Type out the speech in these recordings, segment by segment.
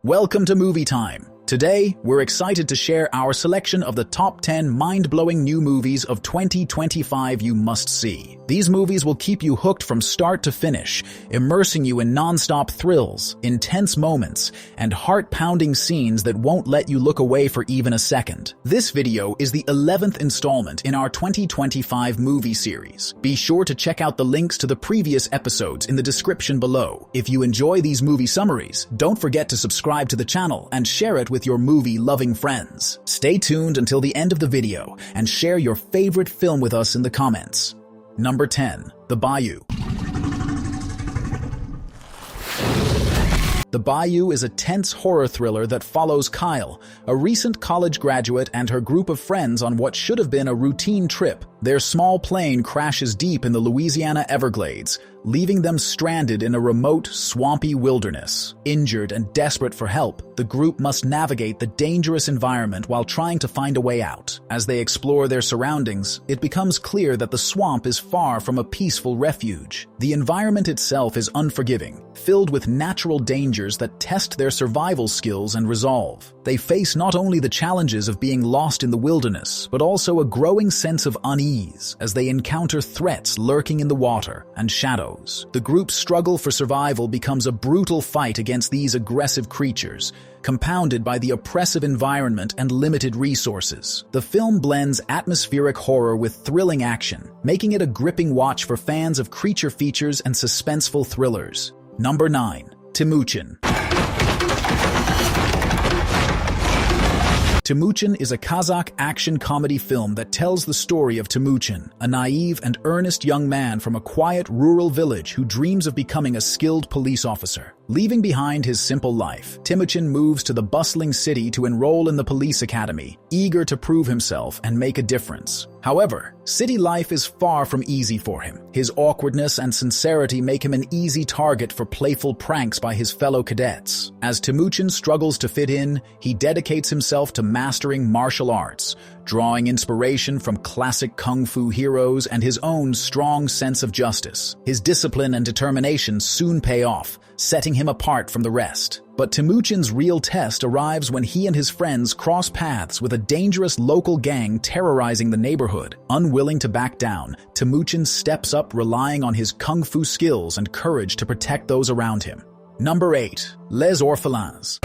Welcome to Movie Time. Today, we're excited to share our selection of the top 10 mind-blowing new movies of 2025 you must see. These movies will keep you hooked from start to finish, immersing you in non-stop thrills, intense moments, and heart-pounding scenes that won't let you look away for even a second. This video is the 11th installment in our 2025 movie series. Be sure to check out the links to the previous episodes in the description below. If you enjoy these movie summaries, don't forget to subscribe to the channel and share it with your movie-loving friends. Stay tuned until the end of the video and share your favorite film with us in the comments. Number 10. The Bayou. The Bayou is a tense horror thriller that follows Kyle, a recent college graduate, and her group of friends on what should have been a routine trip. Their small plane crashes deep in the Louisiana Everglades, leaving them stranded in a remote, swampy wilderness. Injured and desperate for help, the group must navigate the dangerous environment while trying to find a way out. As they explore their surroundings, it becomes clear that the swamp is far from a peaceful refuge. The environment itself is unforgiving, filled with natural dangers that test their survival skills and resolve. They face not only the challenges of being lost in the wilderness, but also a growing sense of unease as they encounter threats lurking in the water and shadows. The group's struggle for survival becomes a brutal fight against these aggressive creatures, compounded by the oppressive environment and limited resources. The film blends atmospheric horror with thrilling action, making it a gripping watch for fans of creature features and suspenseful thrillers. Number 9. Timuin. Timuin is a Kazakh action comedy film that tells the story of Timuin, a naive and earnest young man from a quiet rural village who dreams of becoming a skilled police officer. Leaving behind his simple life, Timuin moves to the bustling city to enroll in the police academy, eager to prove himself and make a difference. However, city life is far from easy for him. His awkwardness and sincerity make him an easy target for playful pranks by his fellow cadets. As Timuin struggles to fit in, he dedicates himself to mastering martial arts, drawing inspiration from classic kung fu heroes and his own strong sense of justice. His discipline and determination soon pay off, setting him apart from the rest. But Timuin's real test arrives when he and his friends cross paths with a dangerous local gang terrorizing the neighborhood. Unwilling to back down, Timuin steps up, relying on his kung fu skills and courage to protect those around him. Number 8. Les Orphelins.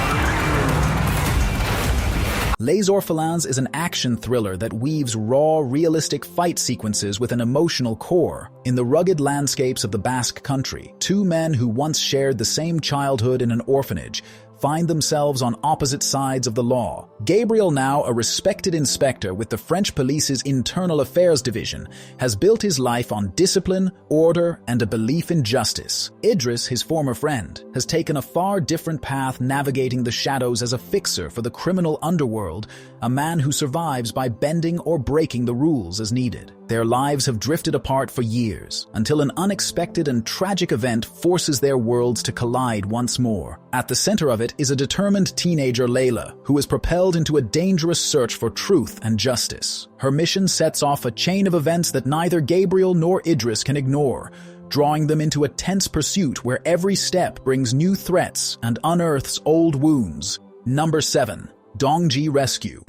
Les Orphelins is an action thriller that weaves raw, realistic fight sequences with an emotional core. In the rugged landscapes of the Basque country, two men who once shared the same childhood in an orphanage find themselves on opposite sides of the law. Gabriel, now a respected inspector with the French police's internal affairs division, has built his life on discipline, order, and a belief in justice. Idris, his former friend, has taken a far different path, navigating the shadows as a fixer for the criminal underworld, a man who survives by bending or breaking the rules as needed. Their lives have drifted apart for years, until an unexpected and tragic event forces their worlds to collide once more. At the center of it is a determined teenager, Layla, who is propelled into a dangerous search for truth and justice. Her mission sets off a chain of events that neither Gabriel nor Idris can ignore, drawing them into a tense pursuit where every step brings new threats and unearths old wounds. Number 7. Dongji Rescue.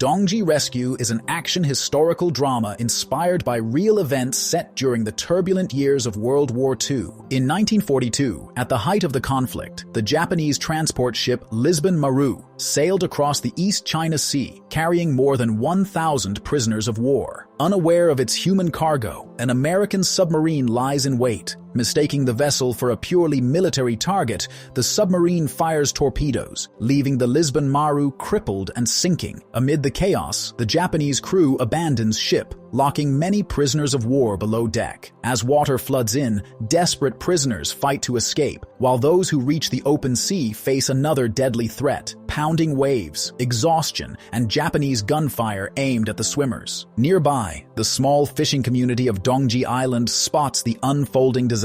Dongji Rescue is an action historical drama inspired by real events set during the turbulent years of World War II. In 1942, at the height of the conflict, the Japanese transport ship Lisbon Maru sailed across the East China Sea, carrying more than 1,000 prisoners of war. Unaware of its human cargo, an American submarine lies in wait. Mistaking the vessel for a purely military target, the submarine fires torpedoes, leaving the Lisbon Maru crippled and sinking. Amid the chaos, the Japanese crew abandons ship, locking many prisoners of war below deck. As water floods in, desperate prisoners fight to escape, while those who reach the open sea face another deadly threat: pounding waves, exhaustion, and Japanese gunfire aimed at the swimmers. Nearby, the small fishing community of Dongji Island spots the unfolding disaster.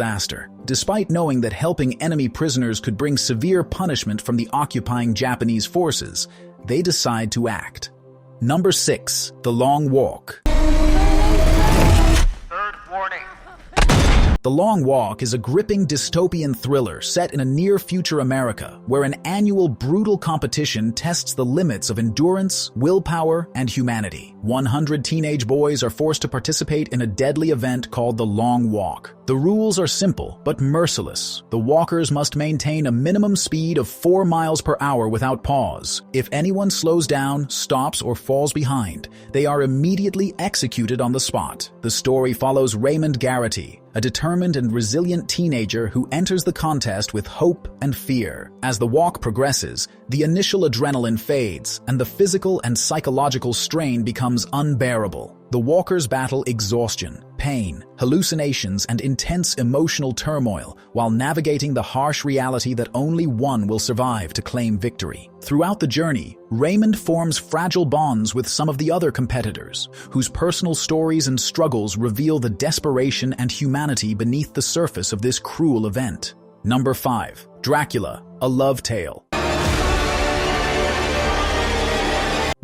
Despite knowing that helping enemy prisoners could bring severe punishment from the occupying Japanese forces, they decide to act. Number 6. The Long Walk. Third warning. The Long Walk is a gripping dystopian thriller set in a near-future America, where an annual brutal competition tests the limits of endurance, willpower, and humanity. 100 teenage boys are forced to participate in a deadly event called the Long Walk. The rules are simple but merciless. The walkers must maintain a minimum speed of 4 miles per hour without pause. If anyone slows down, stops, or falls behind, they are immediately executed on the spot. The story follows Raymond Garrity, a determined and resilient teenager who enters the contest with hope and fear. As the walk progresses, the initial adrenaline fades, and the physical and psychological strain becomes unbearable. The walkers battle exhaustion, pain, hallucinations, and intense emotional turmoil while navigating the harsh reality that only one will survive to claim victory. Throughout the journey, Raymond forms fragile bonds with some of the other competitors, whose personal stories and struggles reveal the desperation and humanity beneath the surface of this cruel event. Number 5. Dracula, a Love Tale.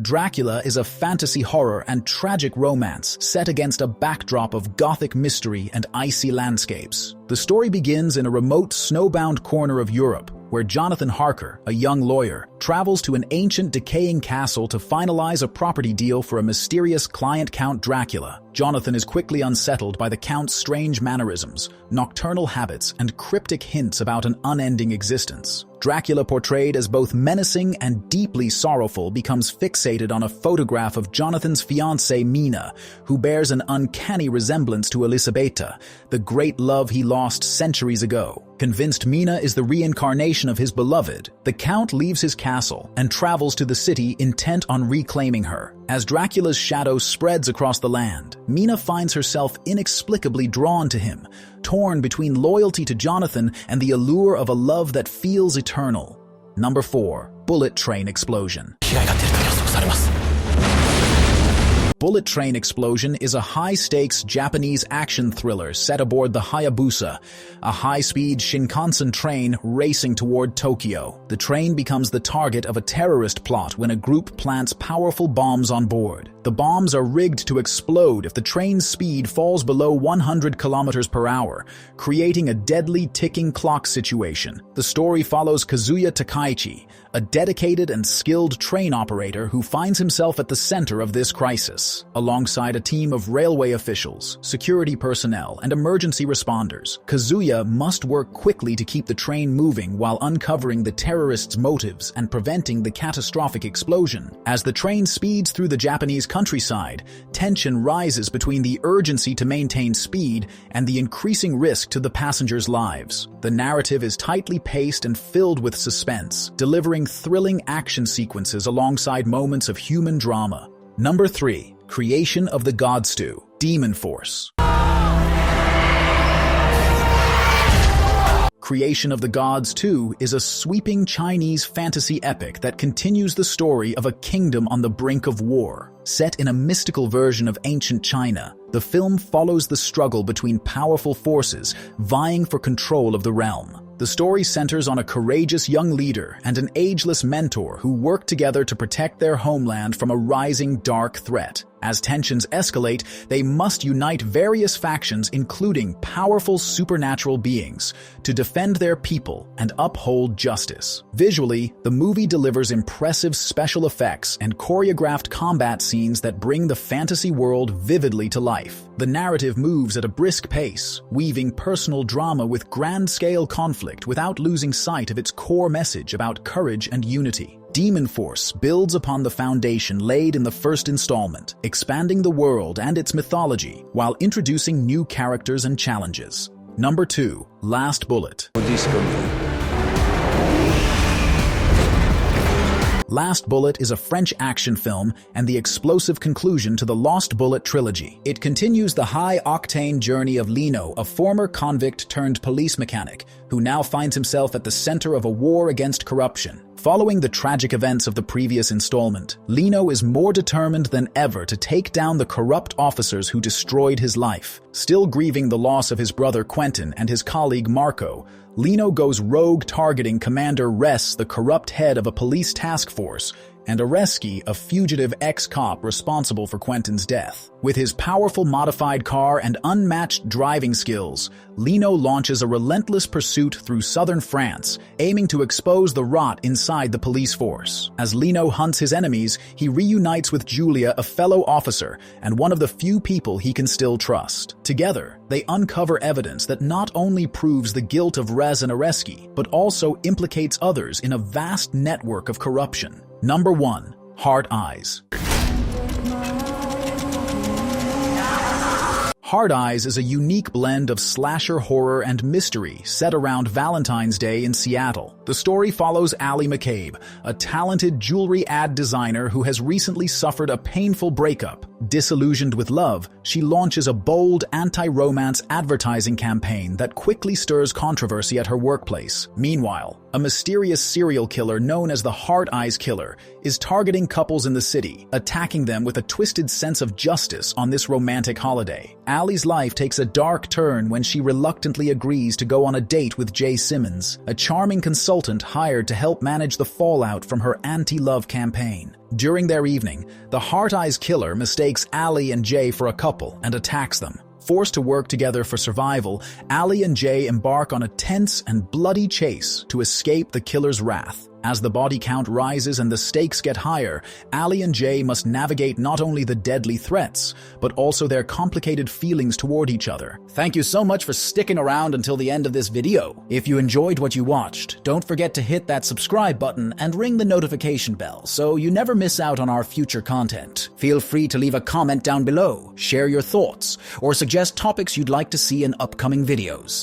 Dracula is a fantasy horror and tragic romance set against a backdrop of gothic mystery and icy landscapes. The story begins in a remote, snowbound corner of Europe, where Jonathan Harker, a young lawyer, travels to an ancient, decaying castle to finalize a property deal for a mysterious client, Count Dracula. Jonathan is quickly unsettled by the Count's strange mannerisms, nocturnal habits, and cryptic hints about an unending existence. Dracula, portrayed as both menacing and deeply sorrowful, becomes fixated on a photograph of Jonathan's fiancée Mina, who bears an uncanny resemblance to Elisabetta, the great love he lost centuries ago. Convinced Mina is the reincarnation of his beloved, the Count leaves his castle and travels to the city intent on reclaiming her. As Dracula's shadow spreads across the land, Mina finds herself inexplicably drawn to him, torn between loyalty to Jonathan and the allure of a love that feels eternal. Number 4. Bullet Train Explosion. Bullet Train Explosion is a high-stakes Japanese action thriller set aboard the Hayabusa, a high-speed Shinkansen train racing toward Tokyo. The train becomes the target of a terrorist plot when a group plants powerful bombs on board. The bombs are rigged to explode if the train's speed falls below 100 kilometers per hour, creating a deadly ticking clock situation. The story follows Kazuya Takaichi, a dedicated and skilled train operator who finds himself at the center of this crisis. Alongside a team of railway officials, security personnel, and emergency responders, Kazuya must work quickly to keep the train moving while uncovering the terrorists' motives and preventing the catastrophic explosion. As the train speeds through the Japanese countryside, tension rises between the urgency to maintain speed and the increasing risk to the passengers' lives. The narrative is tightly paced and filled with suspense, delivering thrilling action sequences alongside moments of human drama. Number 3. Creation of the God Stew, Demon Force. Creation of the Gods 2 is a sweeping Chinese fantasy epic that continues the story of a kingdom on the brink of war. Set in a mystical version of ancient China, the film follows the struggle between powerful forces vying for control of the realm. The story centers on a courageous young leader and an ageless mentor who work together to protect their homeland from a rising dark threat. As tensions escalate, they must unite various factions, including powerful supernatural beings, to defend their people and uphold justice. Visually, the movie delivers impressive special effects and choreographed combat scenes that bring the fantasy world vividly to life. The narrative moves at a brisk pace, weaving personal drama with grand-scale conflict without losing sight of its core message about courage and unity. Demon Force builds upon the foundation laid in the first installment, expanding the world and its mythology while introducing new characters and challenges. Number 2. Last Bullet. Last Bullet is a French action film and the explosive conclusion to the Lost Bullet trilogy. It continues the high-octane journey of Lino, a former convict-turned-police mechanic, who now finds himself at the center of a war against corruption. Following the tragic events of the previous installment, Lino is more determined than ever to take down the corrupt officers who destroyed his life. Still grieving the loss of his brother Quentin and his colleague Marco, Lino goes rogue, targeting Commander Ress, the corrupt head of a police task force, and Areski, a fugitive ex-cop responsible for Quentin's death. With his powerful modified car and unmatched driving skills, Lino launches a relentless pursuit through southern France, aiming to expose the rot inside the police force. As Lino hunts his enemies, he reunites with Julia, a fellow officer, and one of the few people he can still trust. Together, they uncover evidence that not only proves the guilt of Rez and Areski, but also implicates others in a vast network of corruption. Number 1. Hard Eyes. Hard Eyes is a unique blend of slasher horror and mystery set around Valentine's Day in Seattle. The story follows Allie McCabe, a talented jewelry ad designer who has recently suffered a painful breakup. Disillusioned with love, she launches a bold anti-romance advertising campaign that quickly stirs controversy at her workplace. Meanwhile, a mysterious serial killer known as the Hard Eyes Killer is targeting couples in the city, attacking them with a twisted sense of justice on this romantic holiday. Allie's life takes a dark turn when she reluctantly agrees to go on a date with Jay Simmons, a charming consultant hired to help manage the fallout from her anti-love campaign. During their evening, the Hard Eyes Killer mistakes Allie and Jay for a couple and attacks them. Forced to work together for survival, Allie and Jay embark on a tense and bloody chase to escape the killer's wrath. As the body count rises and the stakes get higher, Allie and Jay must navigate not only the deadly threats, but also their complicated feelings toward each other. Thank you so much for sticking around until the end of this video. If you enjoyed what you watched, don't forget to hit that subscribe button and ring the notification bell so you never miss out on our future content. Feel free to leave a comment down below, share your thoughts, or suggest topics you'd like to see in upcoming videos.